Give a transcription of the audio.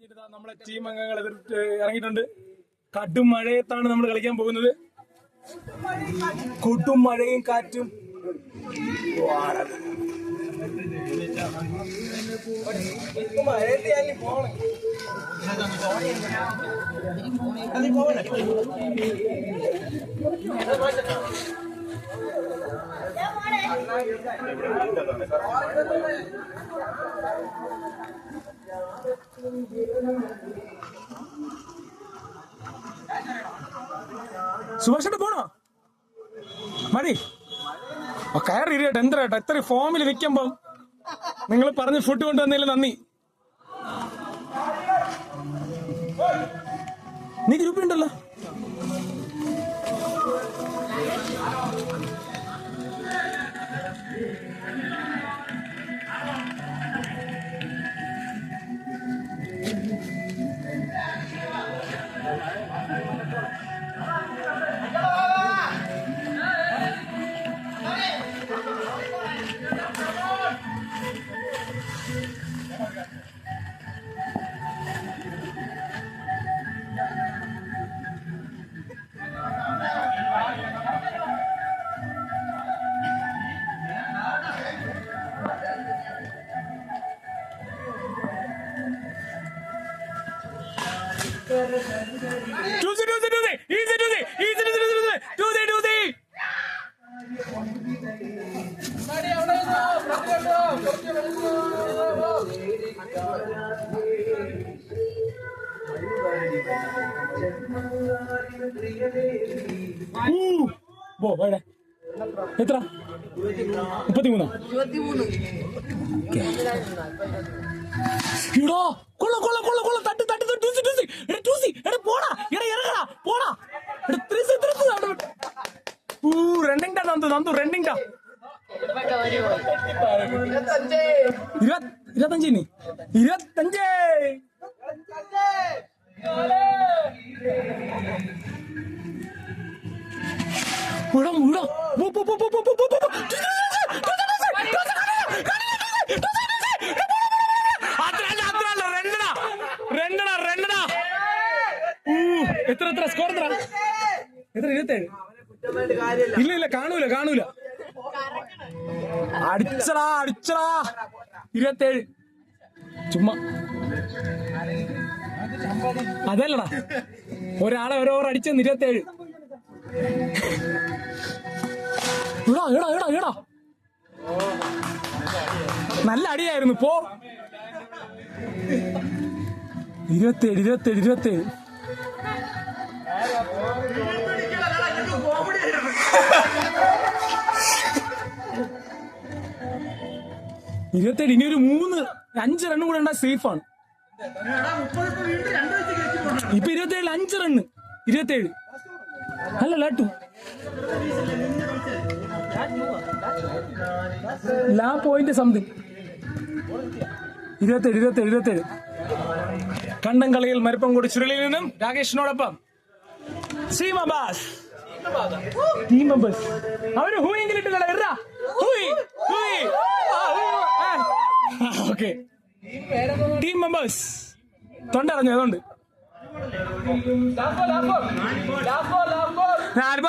കഴിഞ്ഞിട്ട് നമ്മളെ ടീം അംഗങ്ങൾ ഇറങ്ങിയിട്ടുണ്ട്. കടും മഴയത്താണ് നമ്മൾ കളിക്കാൻ പോകുന്നത്. കൊടും മഴയും കാറ്റും. സുഭാഷ് പോണോ? മതി കയറി ഇരിക്കട്ടെ. എന്തരേട്ടാ ഇത്ര ഫോമിൽ നിൽക്കുമ്പം നിങ്ങൾ പറഞ്ഞ് ഫുഡ് കൊണ്ടുവന്നതിൽ നന്ദി. നീ ഗ്രൂപ്പിലുണ്ടല്ലോ. എത്ര? 33. ഇടോ കൊള്ള കൊള്ള കൊള്ള കൊള്ള തട്ട് തട്ട് പോടാ റണ്ണിംഗ് നന്ദു നന്ദു റണ്ണിംഗ് 25 എത്ര സ്കോർ എത്ര? 27. ഇല്ല കാണൂല. അടിച്ചടാ 27. ചുമ്മാ അതല്ലടാ, ഒരാളെ ഒരു ഓവർ അടിച്ചെന്ന് 27. ഇടാ നല്ല അടിയായിരുന്നു. പോ 27. ഇനി ഒരു 5 റണ്ണ് കൂടെ ഉണ്ടാ സേഫാണ്. ഇപ്പൊ 27 5 റണ്ണ് 27 അല്ല ലാട്ടു പോയിന്റ് സംതിങ് 27. കണ്ടം കളിയിൽ മരപ്പംകോട് ചുരുളിയിൽ നിന്നും രാകേഷിനോടൊപ്പം ടീം മെമ്പേഴ്സ് അവര് ഹൂയെങ്കിലും ഇട്ട് ഓക്കെ. ടീം മെമ്പേഴ്സ് തൊണ്ടറിഞ്ഞു അതുകൊണ്ട് നാല്